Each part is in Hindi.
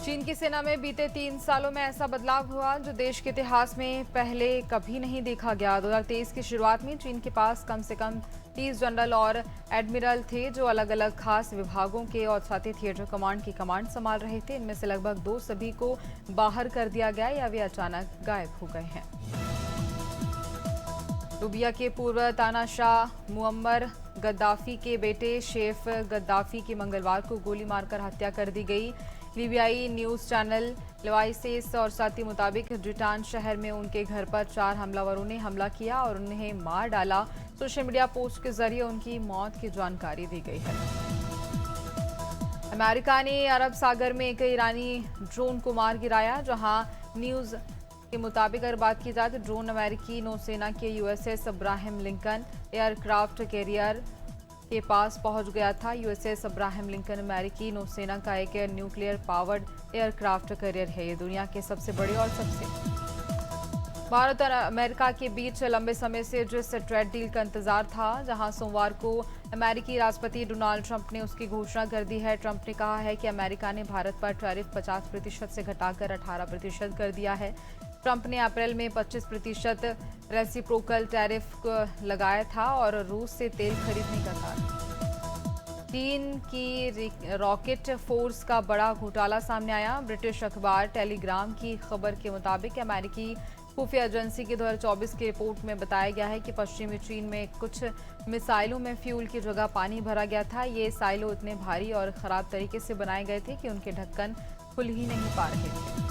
चीन की सेना में बीते 3 सालों में ऐसा बदलाव हुआ जो देश के इतिहास में पहले कभी नहीं देखा गया। 2023 की शुरुआत में चीन के पास कम से कम 30 जनरल और एडमिरल थे जो अलग अलग खास विभागों के और साथ ही थिएटर कमांड की कमांड संभाल रहे थे। इनमें से लगभग 2 सभी को बाहर कर दिया गया या वे अचानक गायब हो गए हैं। लीबिया के पूर्व तानाशाह मुअम्मर गद्दाफी के बेटे शेफ गद्दाफी की मंगलवार को गोली मारकर हत्या कर दी गई। लीबियाई न्यूज चैनल लवाइसेस और साथी मुताबिक ब्रिटान शहर में उनके घर पर 4 हमलावरों ने हमला किया और उन्हें मार डाला। सोशल मीडिया पोस्ट के जरिए उनकी मौत की जानकारी दी गई है। अमेरिका ने अरब सागर में एक ईरानी ड्रोन को मार गिराया। जहां न्यूज के मुताबिक अगर बात की जाए तो ड्रोन अमेरिकी नौसेना के USS Abraham Lincoln aircraft carrier के पास पहुंच गया था। यूएसएस अब्राहम लिंकन अमेरिकी नौसेना का एक न्यूक्लियर पावर्ड एयरक्राफ्ट कैरियर है। ये दुनिया के सबसे बड़े और सबसे भारत और अमेरिका के बीच लंबे समय से जिस ट्रेड डील का इंतजार था, जहां सोमवार को अमेरिकी राष्ट्रपति डोनाल्ड ट्रंप ने उसकी घोषणा कर दी है। ट्रंप ने कहा है कि अमेरिका ने भारत पर टैरिफ 50% से घटाकर 18% कर दिया है। ट्रंप ने अप्रैल में 25% रेसिप्रोकल टैरिफ लगाया था और रूस से तेल खरीदने का था। चीन की रॉकेट फोर्स का बड़ा घोटाला सामने आया। ब्रिटिश अखबार टेलीग्राफ की खबर के मुताबिक अमेरिकी खुफिया एजेंसी की 2024 की रिपोर्ट में बताया गया है कि पश्चिमी चीन में कुछ मिसाइलों में फ्यूल की जगह पानी भरा गया था। ये साइलो इतने भारी और खराब तरीके से बनाए गए थे कि उनके ढक्कन खुल ही नहीं पा रहे थे।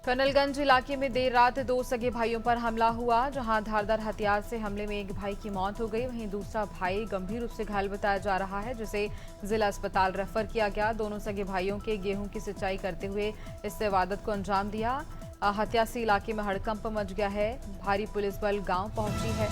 कर्नलगंज इलाके में देर रात 2 सगे भाइयों पर हमला हुआ। जहां धारदार हथियार से हमले में एक भाई की मौत हो गई, वहीं दूसरा भाई गंभीर रूप से घायल बताया जा रहा है, जिसे जिला अस्पताल रेफर किया गया। दोनों सगे भाइयों के गेहूं की सिंचाई करते हुए इस वारदात को अंजाम दिया। हत्या से इलाके में हड़कंप मच गया है। भारी पुलिस बल गांव पहुंची है।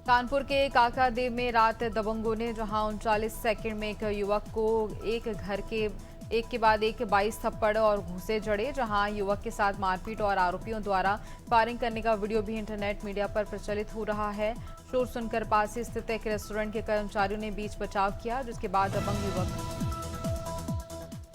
कानपुर के काकादेव में रात दबंगों ने जहां 39 सेकंड में एक युवक को एक के बाद एक 22 थप्पड़ और घूंसे जड़े। जहां युवक के साथ मारपीट और आरोपियों द्वारा फायरिंग करने का वीडियो भी इंटरनेट मीडिया पर प्रचलित हो रहा है। शोर सुनकर पास ही स्थित एक रेस्टोरेंट के कर्मचारियों ने बीच बचाव किया, जिसके बाद दबंग युवक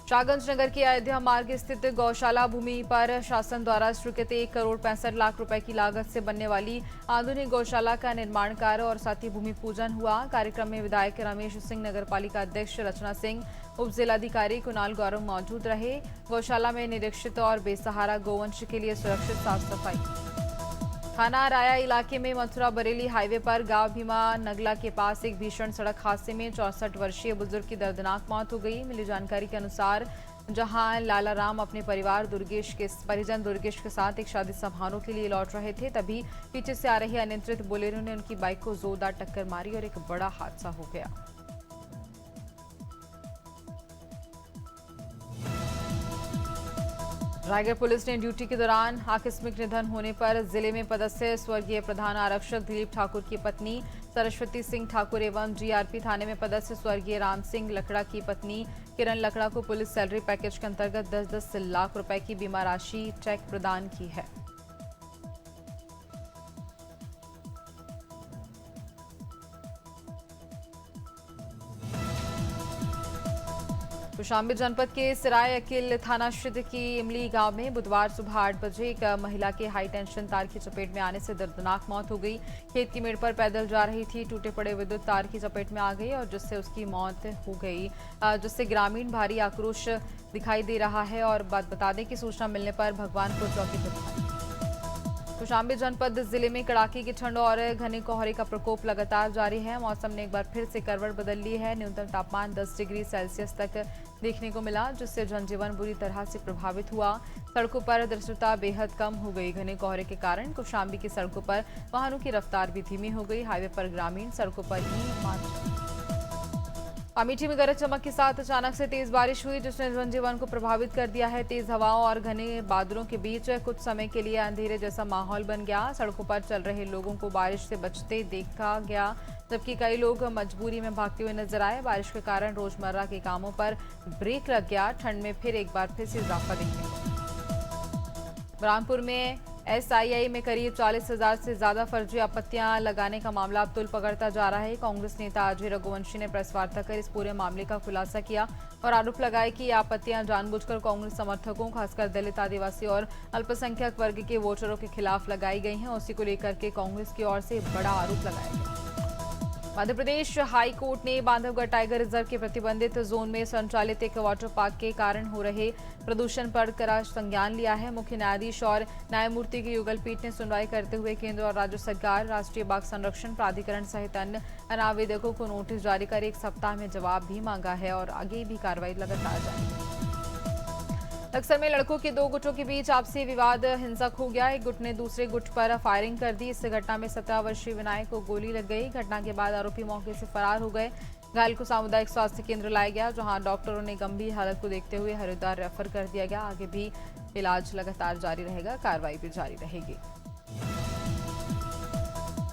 शाहगंज नगर के अयोध्या मार्ग स्थित गौशाला भूमि पर शासन द्वारा स्वीकृत 1 करोड़ 65 लाख रुपए की लागत से बनने वाली आधुनिक गौशाला का निर्माण कार्य और साथ ही भूमि पूजन हुआ। कार्यक्रम में विधायक रमेश सिंह, नगर पालिका अध्यक्ष रचना सिंह, उप जिलाधिकारी कुणाल गौरव मौजूद रहे। गौशाला में निरीक्षित और बेसहारा गोवंश के लिए सुरक्षित साफ सफाई। थाना राया इलाके में मथुरा बरेली हाईवे पर गांव भीमा नगला के पास एक भीषण सड़क हादसे में 64 वर्षीय बुजुर्ग की दर्दनाक मौत हो गई। मिली जानकारी के अनुसार जहां लाला राम अपने परिजन दुर्गेश के साथ एक शादी समारोह के लिए लौट रहे थे, तभी पीछे से आ रही अनियंत्रित बोलेरो ने उनकी बाइक को जोरदार टक्कर मारी और एक बड़ा हादसा हो गया। रायगढ़ पुलिस ने ड्यूटी के दौरान आकस्मिक निधन होने पर जिले में पदस्थ स्वर्गीय प्रधान आरक्षक दिलीप ठाकुर की पत्नी सरस्वती सिंह ठाकुर एवं जीआरपी थाने में पदस्थ स्वर्गीय राम सिंह लकड़ा की पत्नी किरण लकड़ा को पुलिस सैलरी पैकेज के अंतर्गत 10-10 लाख रुपए की बीमा राशि चेक प्रदान की है। कौशाम्बी जनपद के सिराय अकिल थाना क्षेत्र की इमली गांव में बुधवार सुबह 8 बजे एक महिला के हाई टेंशन तार की चपेट में आने से दर्दनाक मौत हो गई। खेत की मेड़ पर पैदल जा रही थी, टूटे पड़े विद्युत तार की चपेट में आ गई और जिससे उसकी मौत हो गई, जिससे ग्रामीण भारी आक्रोश दिखाई दे रहा है। और बात बता दें कि सूचना मिलने पर भगवानपुर चौकी प्रभारी कौशाम्बी जनपद जिले में कड़ाके की ठंड और घने कोहरे का प्रकोप लगातार जारी है। मौसम ने एक बार फिर से करवट बदल ली है। न्यूनतम तापमान 10 डिग्री सेल्सियस तक देखने को मिला, जिससे जनजीवन बुरी तरह से प्रभावित हुआ। सड़कों पर दृश्यता बेहद कम हो गई। घने कोहरे के कारण कौशाम्बी की सड़कों पर वाहनों की रफ्तार भी धीमी हो गई। हाईवे पर ग्रामीण सड़कों पर ही अमेठी में गरज चमक के साथ अचानक से तेज बारिश हुई, जिसने जनजीवन को प्रभावित कर दिया है। तेज हवाओं और घने बादलों के बीच कुछ समय के लिए अंधेरे जैसा माहौल बन गया। सड़कों पर चल रहे लोगों को बारिश से बचते देखा गया, जबकि कई लोग मजबूरी में भागते हुए नजर आए। बारिश के कारण रोजमर्रा के कामों पर ब्रेक लग गया। ठंड में फिर एक बार फिर से इजाफा देखने को। बुरहानपुर में एसआईआई में करीब 40,000 से ज्यादा फर्जी आपत्तियां लगाने का मामला अब तुल पकड़ता जा रहा है। कांग्रेस नेता अजय रघुवंशी ने प्रेस वार्ता कर इस पूरे मामले का खुलासा किया और आरोप लगाया कि ये आपत्तियां जानबूझकर कांग्रेस समर्थकों, खासकर दलित, आदिवासी और अल्पसंख्यक वर्ग के वोटरों के खिलाफ लगाई गई हैं। उसी को लेकर के कांग्रेस की ओर से बड़ा आरोप लगाया गया। मध्य प्रदेश हाई कोर्ट ने बांधवगढ़ टाइगर रिजर्व के प्रतिबंधित जोन में संचालित एक वाटर पार्क के कारण हो रहे प्रदूषण पर कड़ा संज्ञान लिया है। मुख्य न्यायाधीश और न्यायमूर्ति की युगल पीठ ने सुनवाई करते हुए केंद्र और राज्य सरकार, राष्ट्रीय बाघ संरक्षण प्राधिकरण सहित अन्य आवेदकों को नोटिस जारी कर 1 सप्ताह में जवाब भी मांगा है और आगे भी कार्रवाई लगातार जारी है। बक्सर में लड़कों के 2 गुटों के बीच आपसी विवाद हिंसक हो गया। एक गुट ने दूसरे गुट पर फायरिंग कर दी। इस घटना में 17 वर्षीय विनायक को गोली लग गई। घटना के बाद आरोपी मौके से फरार हो गए। घायल को सामुदायिक स्वास्थ्य केंद्र लाया गया, जहां डॉक्टरों ने गंभीर हालत को देखते हुए हरिद्वार रेफर कर दिया गया। आगे भी इलाज लगातार जारी रहेगा, कार्रवाई भी जारी रहेगी।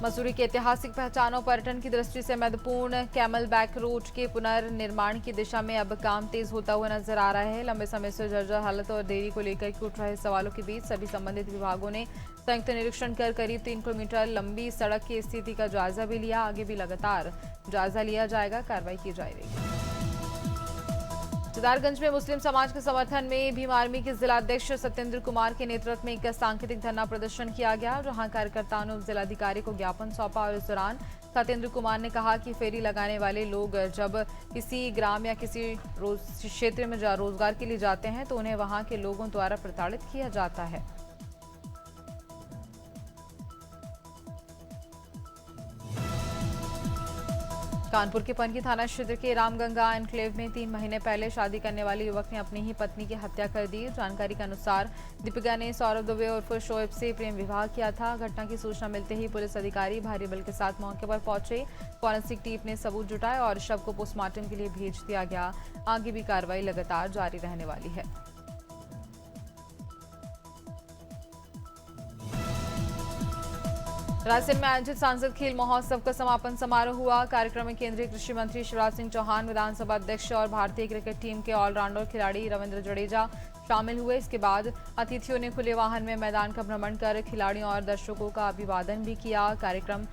मसूरी के ऐतिहासिक पहचान और पर्यटन की दृष्टि से महत्वपूर्ण कैमल बैक रोड के पुनर्निर्माण की दिशा में अब काम तेज होता हुआ नजर आ रहा है। लंबे समय से जर्जर हालत और देरी को लेकर उठ रहे सवालों के बीच सभी संबंधित विभागों ने संयुक्त निरीक्षण कर करीब 3 किलोमीटर लंबी सड़क की स्थिति का जायजा भी लिया। आगे भी लगातार जायजा लिया जाएगा, कार्रवाई की जाएगी। सिद्धार्थगंज में मुस्लिम समाज के समर्थन में भीम आर्मी के जिलाध्यक्ष सत्येंद्र कुमार के नेतृत्व में एक सांकेतिक धरना प्रदर्शन किया गया, जहां कार्यकर्ताओं ने उप जिलाधिकारी को ज्ञापन सौंपा और इस दौरान सत्येंद्र कुमार ने कहा कि फेरी लगाने वाले लोग जब किसी ग्राम या किसी क्षेत्र में रोजगार के लिए जाते हैं तो उन्हें वहां के लोगों द्वारा प्रताड़ित किया जाता है। कानपुर के पनकी थाना क्षेत्र के रामगंगा एनक्लेव में 3 महीने पहले शादी करने वाले युवक ने अपनी ही पत्नी की हत्या कर दी। जानकारी के अनुसार दीपिका ने सौरभ दुबे उर्फ शोएब से प्रेम विवाह किया था। घटना की सूचना मिलते ही पुलिस अधिकारी भारी बल के साथ मौके पर पहुंचे। फॉरेंसिक टीम ने सबूत जुटाए और शव को पोस्टमार्टम के लिए भेज दिया गया। आगे भी कार्रवाई लगातार जारी रहने वाली है। रायसेन में आयोजित सांसद खेल महोत्सव का समापन समारोह हुआ। कार्यक्रम में केंद्रीय कृषि मंत्री शिवराज सिंह चौहान, विधानसभा अध्यक्ष और भारतीय क्रिकेट टीम के ऑलराउंडर खिलाड़ी रविंद्र जडेजा शामिल हुए। इसके बाद अतिथियों ने खुले वाहन में मैदान का भ्रमण कर खिलाड़ियों और दर्शकों का अभिवादन भी किया। कार्यक्रम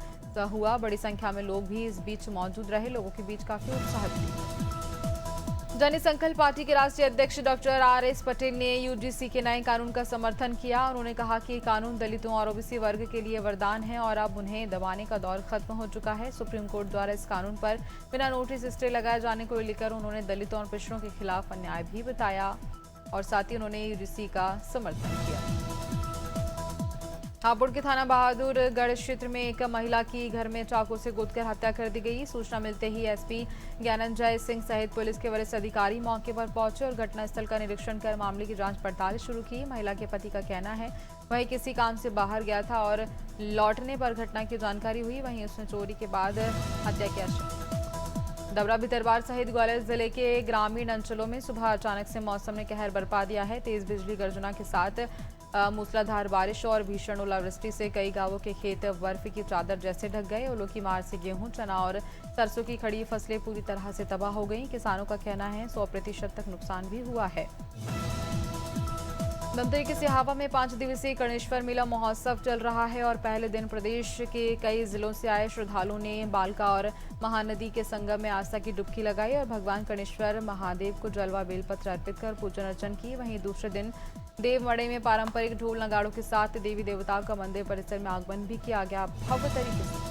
हुआ, बड़ी संख्या में लोग भी इस बीच मौजूद रहे। लोगों के बीच काफी उत्साह था। जनसंकल्प पार्टी के राष्ट्रीय अध्यक्ष डॉक्टर RS पटेल ने यूजीसी के नए कानून का समर्थन किया। उन्होंने कहा कि कानून दलितों और ओबीसी वर्ग के लिए वरदान है और अब उन्हें दबाने का दौर खत्म हो चुका है। सुप्रीम कोर्ट द्वारा इस कानून पर बिना नोटिस स्टे लगाए जाने को लेकर उन्होंने दलितों और पिछड़ों के खिलाफ अन्याय भी बताया और साथ ही उन्होंने यूजीसी का समर्थन किया। हापुड़ के थाना बहादुरगढ़ क्षेत्र में एक महिला की घर में चाकू से गोदकर हत्या कर दी गई। सूचना मिलते ही एसपी ज्ञानंजय सिंह सहित पुलिस के वरिष्ठ अधिकारी मौके पर पहुंचे और घटनास्थल का निरीक्षण कर मामले की जांच पड़ताल शुरू की। महिला के पति का कहना है वह किसी काम से बाहर गया था और लौटने पर घटना की जानकारी हुई। वहीं उसने चोरी के बाद हत्या किया। डबरा भितरवार सहित ग्वालियर जिले के ग्रामीण अंचलों में सुबह अचानक से मौसम ने कहर बरपा दिया है। तेज बिजली गर्जना के साथ मूसलाधार बारिश और भीषण ओलावृष्टि से कई गांवों के खेत बर्फ की चादर जैसे ढक गए। ओलों की मार से गेहूं, चना और सरसों की खड़ी फसलें पूरी तरह से तबाह हो गईं। किसानों का कहना है 100% तक नुकसान भी हुआ है। धमतरी के सिहावा में 5 दिवसीय कर्णेश्वर मेला महोत्सव चल रहा है और पहले दिन प्रदेश के कई जिलों से आए श्रद्धालुओं ने बालका और महानदी के संगम में आस्था की डुबकी लगाई और भगवान कर्णेश्वर महादेव को जलवा बेलपत्र अर्पित कर पूजन अर्चन की। वहीं दूसरे दिन देवमड़े में पारंपरिक ढोल नगाड़ों के साथ देवी देवताओं का मंदिर परिसर में आगमन भी किया गया भव्य तरीके से।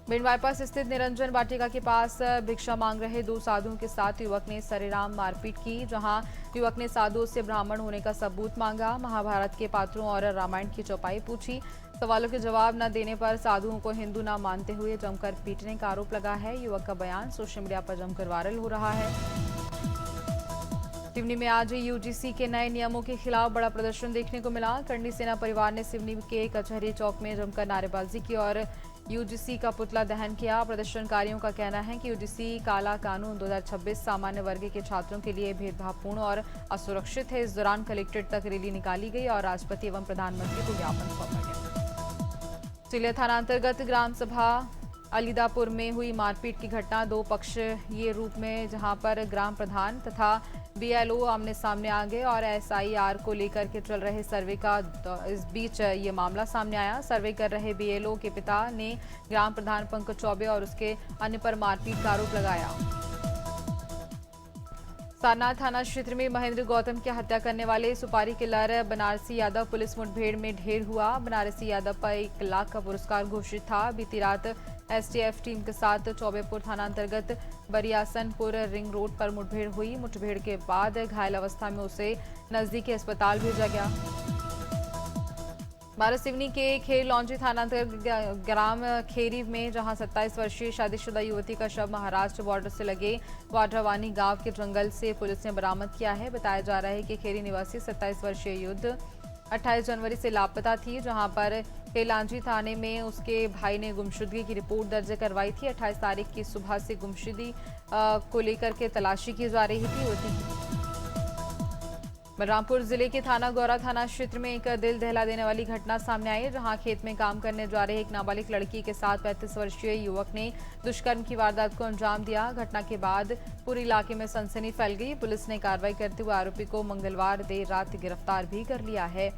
भिंड बाईपास स्थित निरंजन वाटिका के पास भिक्षा मांग रहे 2 साधुओं के साथ युवक ने सरेराम मारपीट की, जहां युवक ने साधुओं से ब्राह्मण होने का सबूत मांगा। महाभारत के पात्रों और रामायण की चौपाई पूछी। सवालों के जवाब न देने पर साधुओं को हिंदू न मानते हुए जमकर पीटने का आरोप लगा है। युवक का बयान सोशल मीडिया पर जमकर वायरल हो रहा है। सिवनी में आज यूजीसी के नए नियमों के खिलाफ बड़ा प्रदर्शन देखने को मिला। करणी सेना परिवार ने सिवनी के कचहरी चौक में जमकर नारेबाजी की और यूजीसी का पुतला दहन किया। प्रदर्शनकारियों का कहना है कि यूजीसी काला कानून 2026 सामान्य वर्ग के छात्रों के लिए भेदभावपूर्ण और असुरक्षित है। इस दौरान कलेक्ट्रेट तक रैली निकाली गई और राष्ट्रपति एवं प्रधानमंत्री को ज्ञापन सौंपा गया। चिलिया थाना अंतर्गत ग्राम सभा अलीदापुर में हुई मारपीट की घटना 2 पक्षीय रूप में, जहां पर ग्राम प्रधान तथा बीएलओ आमने सामने आ गए और एसआईआर को लेकर के चल रहे सर्वे का इस बीच ये मामला सामने आया। सर्वे कर रहे बीएलओ के पिता ने ग्राम प्रधान पंकज चौबे और उसके अन्य पर मारपीट का आरोप लगाया। सारनाथ थाना क्षेत्र में महेंद्र गौतम की हत्या करने वाले सुपारी किलर बनारसी यादव पुलिस मुठभेड़ में ढेर हुआ। बनारसी यादव पर 1 लाख का पुरस्कार घोषित था। बीती रात एसटीएफ टीम के साथ चौबेपुर थाना अंतर्गत बरियासनपुर रिंग रोड पर मुठभेड़ हुई। मुठभेड़ के बाद घायल अवस्था में उसे नजदीकी अस्पताल भेजा गया। बारासिवनी के खेर लॉन्ची थाना अंतर्गत ग्राम खेरी में जहां 27 वर्षीय शादीशुदा युवती का शव महाराष्ट्र बॉर्डर से लगे वाड्रावानी गांव के जंगल से पुलिस ने बरामद किया है। बताया जा रहा है कि खेरी निवासी 27 वर्षीय युवती 28 जनवरी से लापता थी, जहां पर खेलांजी थाने में उसके भाई ने गुमशुदगी की रिपोर्ट दर्ज करवाई थी। 28 तारीख की सुबह से गुमशुदगी को लेकर के तलाशी की जा रही थी युवती की। बलरामपुर जिले के थाना गौरा थाना क्षेत्र में एक दिल दहला देने वाली घटना सामने आई, जहां खेत में काम करने जा रहे एक नाबालिग लड़की के साथ 35 वर्षीय युवक ने दुष्कर्म की वारदात को अंजाम दिया। घटना के बाद पूरे इलाके में सनसनी फैल गई। पुलिस ने कार्रवाई करते हुए आरोपी को मंगलवार देर रात गिरफ्तार भी कर लिया है।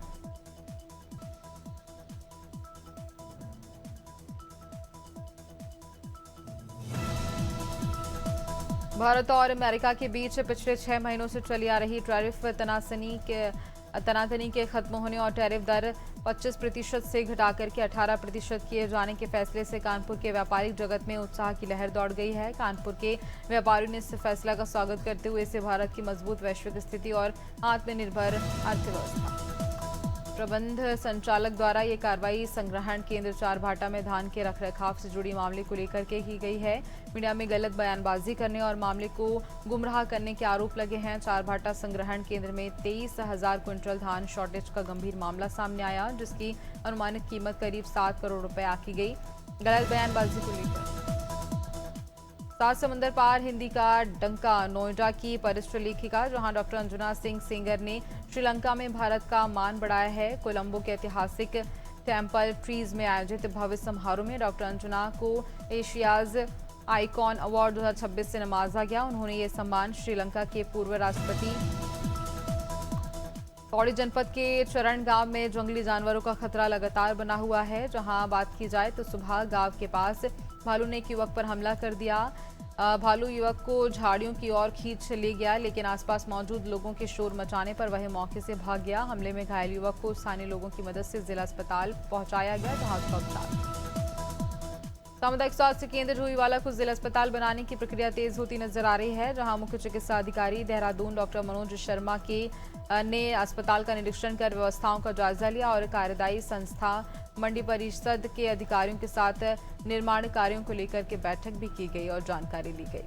भारत और अमेरिका के बीच पिछले 6 महीनों से चली आ रही टैरिफ तनातनी के खत्म होने और टैरिफ दर 25% से घटाकर के 18% किए जाने के फैसले से कानपुर के व्यापारिक जगत में उत्साह की लहर दौड़ गई है। कानपुर के व्यापारियों ने इस फैसला का स्वागत करते हुए इसे भारत की मजबूत वैश्विक स्थिति और आत्मनिर्भर अर्थव्यवस्था प्रबंध संचालक द्वारा ये कार्रवाई संग्रहण केंद्र चारभाटा में धान के रखरखाव से जुड़ी मामले को लेकर के की गई है। मीडिया में गलत बयानबाजी करने और मामले को गुमराह करने के आरोप लगे हैं। चारभाटा संग्रहण केंद्र में 23,000 क्विंटल धान शॉर्टेज का गंभीर मामला सामने आया, जिसकी अनुमानित कीमत करीब 7 करोड़ रुपए आकी गई। गलत बयानबाजी को लेकर 7 समंदर पार हिंदी का डंका नोएडा की वरिष्ठ लेखिका जहां डॉक्टर अंजुना सिंह सेंगर ने श्रीलंका में भारत का मान बढ़ाया है। कोलंबो के ऐतिहासिक टेम्पल ट्रीज में आयोजित भव्य समारोह में डॉक्टर अंजुना को एशियाज आइकॉन अवार्ड 2026 से नवाजा गया। उन्होंने ये सम्मान श्रीलंका के पूर्व राष्ट्रपति पौड़ी जनपद के चरण गांव में जंगली जानवरों का खतरा लगातार बना हुआ है। जहां बात की जाए तो सुबह गांव के पास भालू ने एक युवक पर हमला कर दिया। भालू युवक को झाड़ियों की ओर खींच ले गया, लेकिन आसपास मौजूद लोगों के शोर मचाने पर वह मौके से भाग गया। हमले में घायल युवक को स्थानीय लोगों की मदद से जिला अस्पताल पहुंचाया गया, जहां उसका उपचार। सामुदायिक स्वास्थ्य केंद्र रूईवाला को जिला अस्पताल बनाने की प्रक्रिया तेज होती नजर आ रही है, जहां मुख्य चिकित्सा अधिकारी देहरादून डॉक्टर मनोज शर्मा ने अस्पताल का निरीक्षण कर व्यवस्थाओं का जायजा लिया और कार्यदायी संस्था मंडी परिषद के अधिकारियों के साथ निर्माण कार्यों को लेकर के बैठक भी की गई और जानकारी ली गई।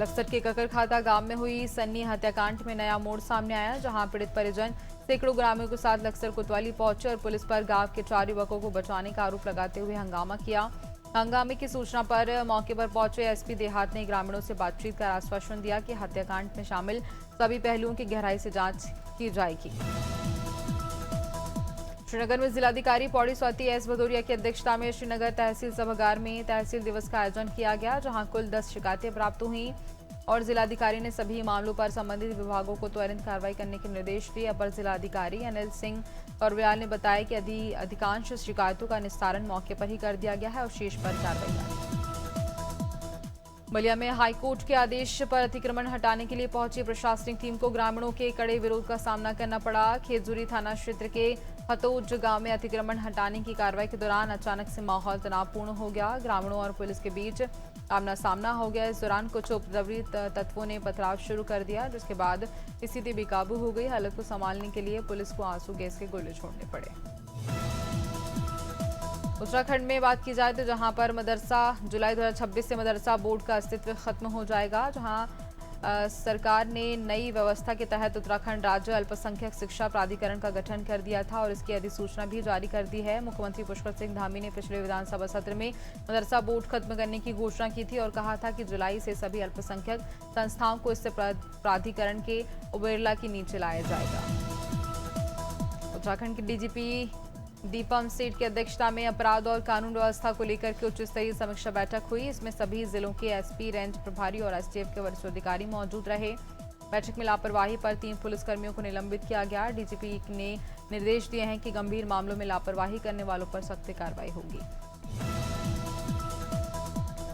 लक्सर के ककरखाता गांव में हुई सन्नी हत्याकांड में नया मोड़ सामने आया, जहां पीड़ित परिजन सैकड़ों ग्रामीणों के साथ लक्सर कोतवाली पहुंचे और पुलिस पर गांव के 4 युवकों को बचाने का आरोप लगाते हुए हंगामा किया। हंगामे की सूचना पर मौके पर पहुंचे एसपी देहात ने ग्रामीणों से बातचीत कर आश्वासन दिया कि हत्याकांड में शामिल सभी पहलुओं की गहराई से जांच की जाएगी। श्रीनगर में जिलाधिकारी पौड़ी स्वाति एस भदौरिया की अध्यक्षता में श्रीनगर तहसील सभागार में तहसील दिवस का आयोजन किया गया, जहां कुल 10 शिकायतें प्राप्त हुई और जिलाधिकारी ने सभी मामलों पर संबंधित विभागों को त्वरित कार्रवाई करने के निर्देश दिए। अपर जिलाधिकारी अनिल सिंह परव्याल ने बताया कि अधिकांश शिकायतों का निस्तारण मौके पर ही कर दिया गया है और शेष पर कार्रवाई जारी। बलिया में हाईकोर्ट के आदेश पर अतिक्रमण हटाने के लिए पहुंची प्रशासनिक टीम को ग्रामीणों के कड़े विरोध का सामना करना पड़ा। खेतजुरी थाना क्षेत्र के हतोज गांव में अतिक्रमण हटाने की कार्रवाई के दौरान अचानक से माहौल तनावपूर्ण हो गया। ग्रामीणों और पुलिस के बीच आमना सामना हो गया। इस दौरान कुछ उपद्रवी तत्वों ने पथराव शुरू कर दिया, जिसके बाद स्थिति बेकाबू हो गई। हालत को संभालने के लिए पुलिस को आंसू गैस के गोले छोड़ने पड़े। उत्तराखंड में बात की जाए तो जहां पर मदरसा जुलाई 2026 से मदरसा बोर्ड का अस्तित्व खत्म हो जाएगा, जहां सरकार ने नई व्यवस्था के तहत उत्तराखंड राज्य अल्पसंख्यक शिक्षा प्राधिकरण का गठन कर दिया था और इसकी अधिसूचना भी जारी कर दी है। मुख्यमंत्री पुष्कर सिंह धामी ने पिछले विधानसभा सत्र में मदरसा बोर्ड खत्म करने की घोषणा की थी और कहा था कि जुलाई से सभी अल्पसंख्यक संस्थाओं को इससे प्राधिकरण के उबेरला के नीचे लाया जाएगा। उत्तराखंड के डीजीपी दीपम सेठ की अध्यक्षता में अपराध और कानून व्यवस्था को लेकर के उच्च स्तरीय समीक्षा बैठक हुई। इसमें सभी जिलों के एसपी, रेंज प्रभारी और एसटीएफ के वरिष्ठ अधिकारी मौजूद रहे। बैठक में लापरवाही पर 3 पुलिसकर्मियों को निलंबित किया गया। डीजीपी ने निर्देश दिए हैं कि गंभीर मामलों में लापरवाही करने वालों पर सख्त कार्रवाई होगी।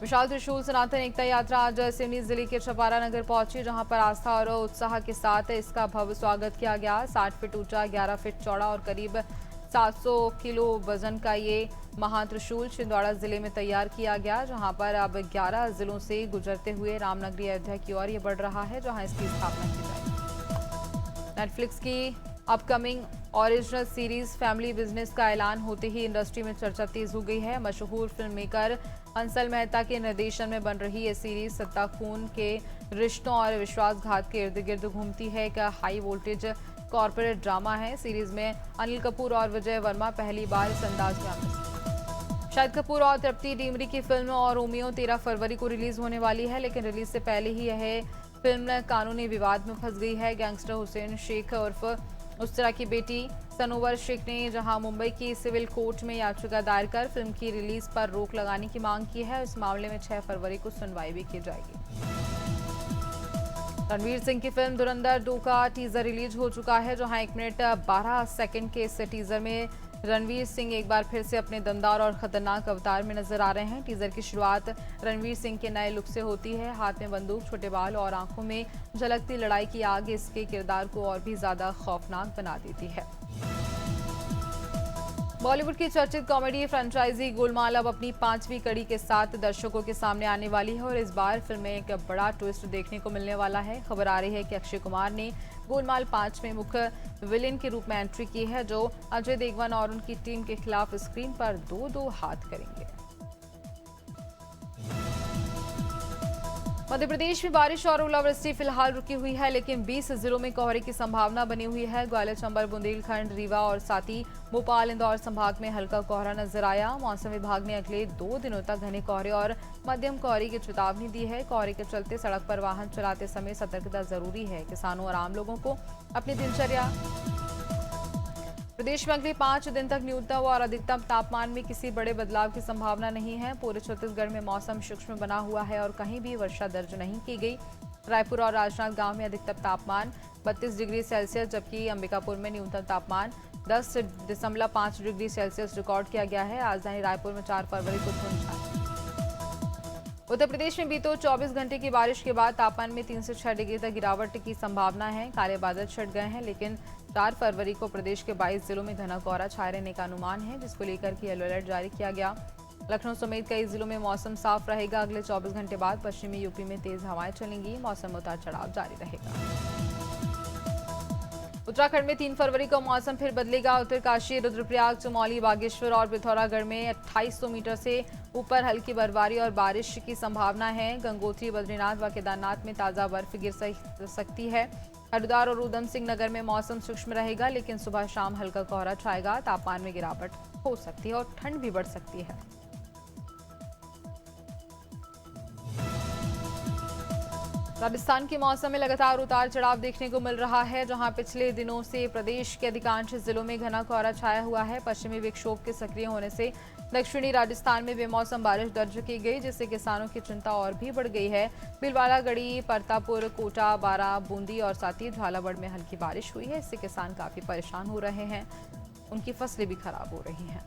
विशाल त्रिशूल सनातन एकता यात्रा आज सिवनी जिले के छपारा नगर पहुंची, जहां पर आस्था और उत्साह के साथ इसका भव्य स्वागत किया गया। 60 फीट ऊंचा, 11 फीट चौड़ा और करीब 700 किलो वजन का ये महात्रिशूल छिंदवाड़ा जिले में तैयार किया गया, जहां पर अब 11 जिलों से गुजरते हुए रामनगरी अयोध्या की ओर ये बढ़ रहा है, जहां इसकी स्थापना की जाएगी। नेटफ्लिक्स की upcoming original series family business का ऐलान होते ही इंडस्ट्री में चर्चा तेज हो गई है। मशहूर फिल्म मेकर हंसल मेहता के निर्देशन में बन रही ये सीरीज सत्ता खून के रिश्तों और विश्वासघात के इर्द गिर्द घूमती है। एक हाई वोल्टेज कॉर्पोरेट ड्रामा है। सीरीज में अनिल कपूर और विजय वर्मा पहली बार इस अंदाज में आते। शाहिद कपूर और तृप्ति डिमरी की फिल्म और रोमियो 13 फरवरी को रिलीज होने वाली है, लेकिन रिलीज से पहले ही यह फिल्म कानूनी विवाद में फंस गई है। गैंगस्टर हुसैन शेख उर्फ उसरा की बेटी सनोवर शेख ने जहां मुंबई की सिविल कोर्ट में याचिका दायर कर फिल्म की रिलीज पर रोक लगाने की मांग की है। इस मामले में 6 फरवरी को सुनवाई भी की जाएगी। रणवीर सिंह की फिल्म धुरंधर 2 का टीजर रिलीज हो चुका है, जहां 1 मिनट 12 सेकंड के इस टीजर में रणवीर सिंह एक बार फिर से अपने दमदार और खतरनाक अवतार में नजर आ रहे हैं। टीजर की शुरुआत रणवीर सिंह के नए लुक से होती है। हाथ में बंदूक, छोटे बाल और आंखों में झलकती लड़ाई की आग इसके किरदार को और भी ज्यादा खौफनाक बना देती है। बॉलीवुड की चर्चित कॉमेडी फ्रेंचाइजी गोलमाल अब अपनी 5वीं कड़ी के साथ दर्शकों के सामने आने वाली है और इस बार फिल्म में एक बड़ा ट्विस्ट देखने को मिलने वाला है। खबर आ रही है कि अक्षय कुमार ने गोलमाल 5 में मुख्य विलेन के रूप में एंट्री की है, जो अजय देवगन और उनकी टीम के खिलाफ स्क्रीन पर 2-2 हाथ करेंगे। मध्य प्रदेश में बारिश और ओलावृष्टि फिलहाल रुकी हुई है, लेकिन 20 जिलों में कोहरे की संभावना बनी हुई है। ग्वालियर, चंबल, बुंदेलखंड, रीवा और साथ ही भोपाल, इंदौर संभाग में हल्का कोहरा नजर आया। मौसम विभाग ने अगले 2 दिनों तक घने कोहरे और मध्यम कोहरे की चेतावनी दी है। कोहरे के चलते सड़क पर वाहन चलाते समय सतर्कता जरूरी है। किसानों और आम लोगों को अपनी दिनचर्या। प्रदेश में अगले 5 दिन तक न्यूनतम और अधिकतम तापमान में किसी बड़े बदलाव की संभावना नहीं है। पूरे छत्तीसगढ़ में मौसम शुष्क बना हुआ है और कहीं भी वर्षा दर्ज नहीं की गई। रायपुर और राजनांदगांव में अधिकतम तापमान 32 डिग्री सेल्सियस, जबकि अंबिकापुर में न्यूनतम तापमान 10.5 डिग्री सेल्सियस रिकॉर्ड किया गया है। राजधानी रायपुर में 4 फरवरी को धुंध छाई। उत्तर प्रदेश में बीते 24 घंटे की बारिश के बाद तापमान में 3 से 6 डिग्री तक गिरावट की संभावना है। काले बादल छट गए हैं, लेकिन 4 फरवरी को प्रदेश के 22 जिलों में घना कोहरा छाए रहने का अनुमान है, जिसको लेकर के येलो अलर्ट जारी किया गया। लखनऊ समेत कई जिलों में मौसम साफ रहेगा। अगले 24 घंटे बाद पश्चिमी यूपी में तेज हवाएं चलेंगी। मौसम उतार चढ़ाव जारी रहेगा। उत्तराखंड में 3 फरवरी को मौसम फिर बदलेगा। उत्तरकाशी, रुद्रप्रयाग, चमोली, बागेश्वर और पिथौरागढ़ में 2800 मीटर से ऊपर हल्की बर्फबारी और बारिश की संभावना है। गंगोत्री, बद्रीनाथ व केदारनाथ में ताज़ा बर्फ गिर सकती है। हरिद्वार और उधम सिंह नगर में मौसम सूक्ष्म रहेगा, लेकिन सुबह शाम हल्का कोहरा छाएगा। तापमान में गिरावट हो सकती है और ठंड भी बढ़ सकती है। राजस्थान के मौसम में लगातार उतार चढ़ाव देखने को मिल रहा है, जहां पिछले दिनों से प्रदेश के अधिकांश जिलों में घना कोहरा छाया हुआ है। पश्चिमी विक्षोभ के सक्रिय होने से दक्षिणी राजस्थान में बेमौसम बारिश दर्ज की गई, जिससे किसानों की चिंता और भी बढ़ गई है। भीलवाड़ा, गढ़ी, परतापुर, कोटा, बारां, बूंदी और साथ ही झालावाड़ में हल्की बारिश हुई है। इससे किसान काफी परेशान हो रहे हैं, उनकी फसलें भी खराब हो रही हैं।